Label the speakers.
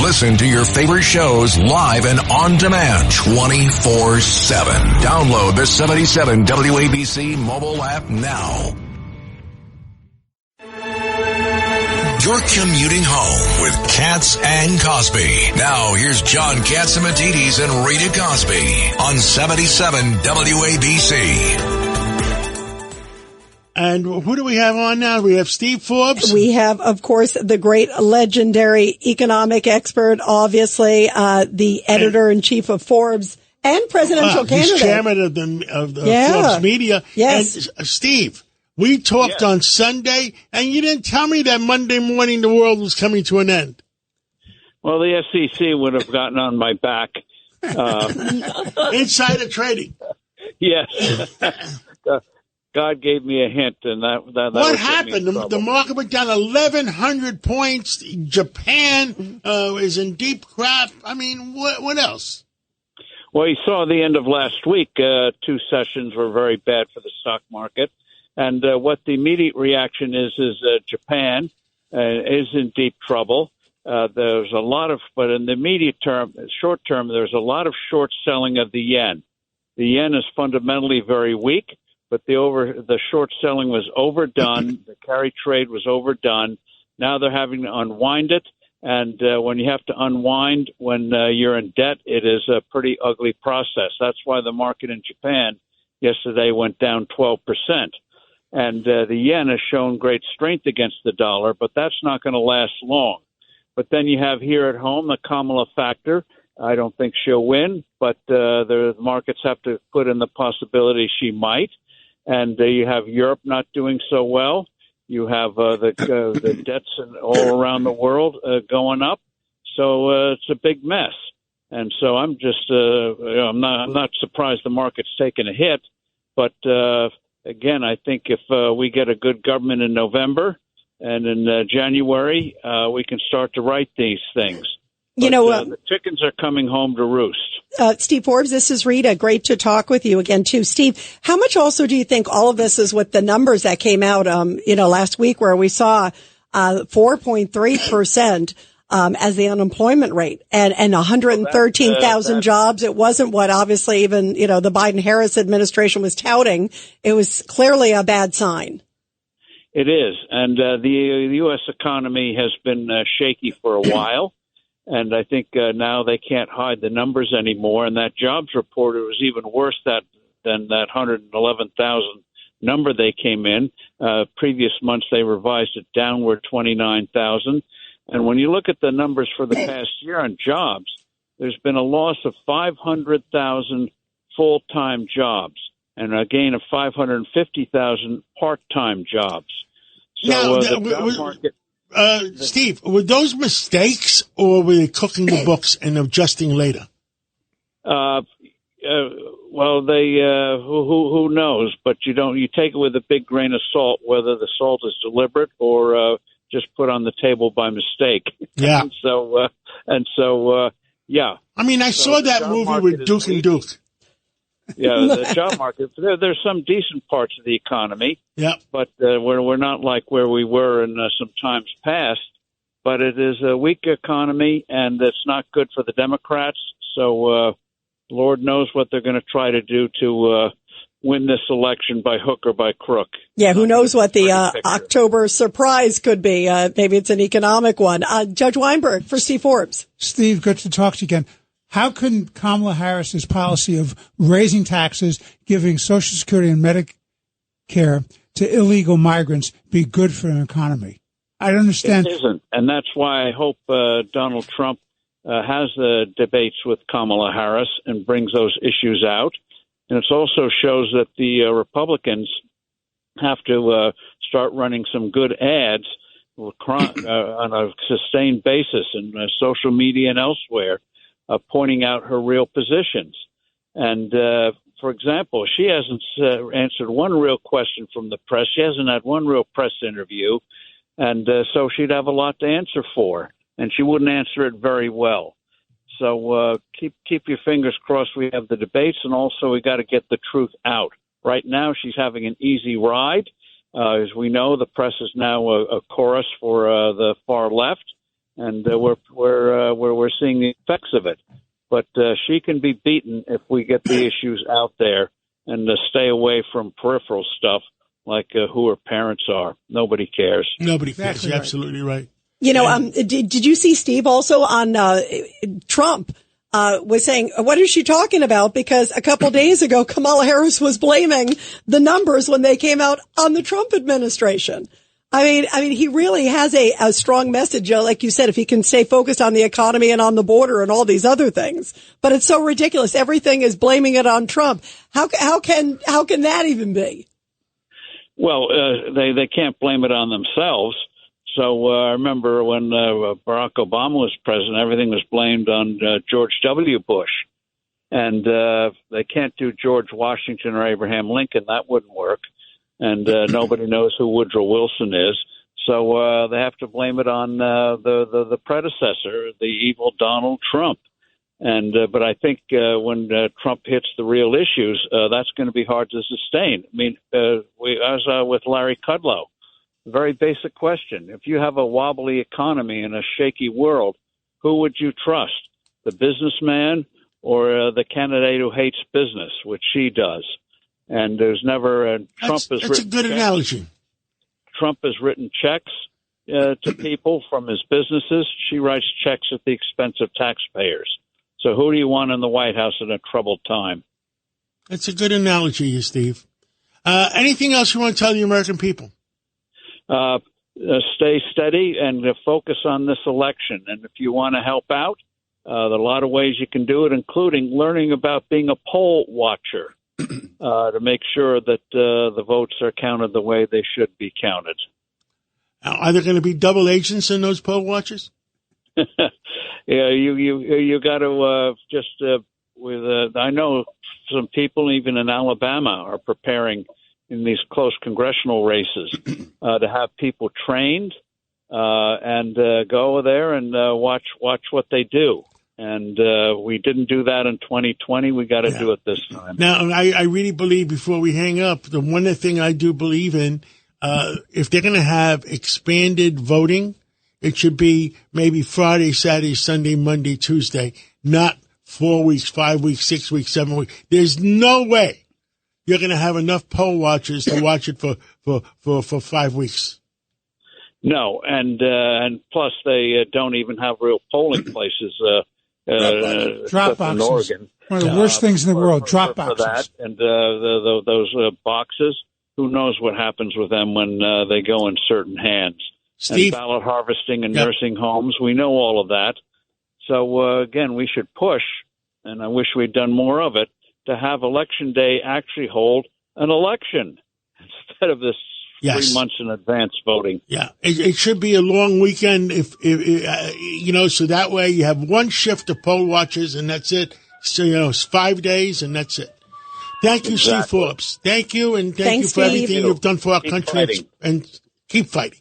Speaker 1: Listen to your favorite shows live and on demand 24/7. Download the 77 WABC mobile app now. You're commuting home with Katz and Cosby. Now here's John Catsimatidis and Rita Cosby on 77 WABC.
Speaker 2: And who do we have on now? We have Steve Forbes.
Speaker 3: We have, of course, the great legendary economic expert, obviously, the editor-in-chief of Forbes and presidential candidate.
Speaker 2: He's chairman of the Forbes Media.
Speaker 3: Yes.
Speaker 2: And Steve, we talked on Sunday, and you didn't tell me that Monday morning the world was coming to an end.
Speaker 4: Well, the SEC would have gotten on my back.
Speaker 2: Insider trading.
Speaker 4: Yes. God gave me a hint, and that
Speaker 2: what happened? The market went down 1,100 points. Japan is in deep crap. I mean, what else?
Speaker 4: Well, you saw the end of last week. 2 sessions were very bad for the stock market, and what the immediate reaction is Japan is in deep trouble. There's a lot of, but in the immediate term, short term, there's a lot of short selling of the yen. The yen is fundamentally very weak. But the short selling was overdone. The carry trade was overdone. Now they're having to unwind it. And when you have to unwind when you're in debt, it is a pretty ugly process. That's why the market in Japan yesterday went down 12%. And the yen has shown great strength against the dollar, but that's not going to last long. But then you have here at home the Kamala factor. I don't think she'll win, but the markets have to put in the possibility she might. And you have Europe not doing so well. You have the debts all around the world going up. So it's a big mess. And so I'm just I'm not surprised the market's taken a hit. But again, I think if we get a good government in November and in January, we can start to right these things. But, the chickens are coming home to roost.
Speaker 3: Steve Forbes, this is Rita. Great to talk with you again, too. Steve, how much also do you think all of this is with the numbers that came out, last week where we saw 4.3% as the unemployment rate and 113,000 jobs? It wasn't what obviously even, the Biden-Harris administration was touting. It was clearly a bad sign.
Speaker 4: It is. And the U.S. economy has been shaky for a while. And I think now they can't hide the numbers anymore. And that jobs report, it was even worse than that 111,000 number they came in. Previous months, they revised it downward 29,000. And when you look at the numbers for the past year on jobs, there's been a loss of 500,000 full-time jobs and a gain of 550,000 part-time jobs. So the job market...
Speaker 2: Steve, were those mistakes, or were they cooking the books and adjusting later?
Speaker 4: Well, they who knows? But you take it with a big grain of salt, whether the salt is deliberate or just put on the table by mistake.
Speaker 2: Yeah.
Speaker 4: Yeah.
Speaker 2: I mean, I saw that movie with Duke and Duke.
Speaker 4: Yeah, the job market. There's some decent parts of the economy.
Speaker 2: Yeah,
Speaker 4: but we're not like where we were in some times past. But it is a weak economy, and it's not good for the Democrats. So Lord knows what they're going to try to do to win this election by hook or by crook.
Speaker 3: Yeah, who knows what the October surprise could be. Maybe it's an economic one. Judge Weinberg for Steve Forbes.
Speaker 5: Steve, good to talk to you again. How can Kamala Harris's policy of raising taxes, giving Social Security and Medicare to illegal migrants be good for an economy? I don't understand.
Speaker 4: It isn't, and that's why I hope Donald Trump has debates with Kamala Harris and brings those issues out. And it also shows that the Republicans have to start running some good ads on a sustained basis in social media and elsewhere, pointing out her real positions. And, for example, she hasn't answered one real question from the press. She hasn't had one real press interview. And so she'd have a lot to answer for, and she wouldn't answer it very well. So keep your fingers crossed we have the debates, and also we got to get the truth out. Right now she's having an easy ride. As we know, the press is now a chorus for the far left. And we're we're seeing the effects of it. But she can be beaten if we get the issues out there and stay away from peripheral stuff like who her parents are. Nobody cares.
Speaker 2: Nobody cares.
Speaker 5: Exactly
Speaker 2: You're
Speaker 5: right.
Speaker 2: absolutely right.
Speaker 3: You know, did you see Steve also on Trump was saying, what is she talking about? Because a couple days ago, Kamala Harris was blaming the numbers when they came out on the Trump administration. I mean, he really has a strong message, like you said, if he can stay focused on the economy and on the border and all these other things. But it's so ridiculous. Everything is blaming it on Trump. How can that even be?
Speaker 4: Well, they can't blame it on themselves. So I remember when Barack Obama was president, everything was blamed on George W. Bush. And they can't do George Washington or Abraham Lincoln. That wouldn't work. And nobody knows who Woodrow Wilson is. So they have to blame it on the predecessor, the evil Donald Trump. And but I think when Trump hits the real issues, that's going to be hard to sustain. I mean, I was with Larry Kudlow. Very basic question. If you have a wobbly economy in a shaky world, who would you trust? The businessman or the candidate who hates business, which she does? And there's never Trump has
Speaker 2: That's a good analogy.
Speaker 4: Trump has written checks to people from his businesses. She writes checks at the expense of taxpayers. So who do you want in the White House in a troubled time?
Speaker 2: That's a good analogy, Steve. Anything else you want to tell the American people?
Speaker 4: Stay steady and focus on this election. And if you want to help out, there are a lot of ways you can do it, including learning about being a poll watcher to make sure that the votes are counted the way they should be counted.
Speaker 2: Are there going to be double agents in those poll watchers?
Speaker 4: Yeah, you got to I know some people even in Alabama are preparing in these close congressional races to have people trained and go there and watch what they do. And we didn't do that in 2020. We got to do it this time.
Speaker 2: Now, I really believe, before we hang up, the one thing I do believe in, if they're going to have expanded voting, it should be maybe Friday, Saturday, Sunday, Monday, Tuesday, not 4 weeks, 5 weeks, 6 weeks, 7 weeks. There's no way you're going to have enough poll watchers to watch it for 5 weeks.
Speaker 4: No, and plus they don't even have real polling places.
Speaker 5: Drop boxes.
Speaker 4: In Oregon.
Speaker 5: One of the worst things in the world, drop boxes.
Speaker 4: For that. And those boxes, who knows what happens with them when they go in certain hands.
Speaker 2: Steve?
Speaker 4: And ballot harvesting in nursing homes, we know all of that. So, again, we should push, and I wish we'd done more of it, to have Election Day actually hold an election instead of this 3 months in advance voting.
Speaker 2: Yeah, it should be a long weekend, if so that way you have one shift of poll watchers and that's it. So, it's 5 days and that's it. Thank you, Steve Forbes. Thank you, and thank you for everything you've done for our country. And keep fighting.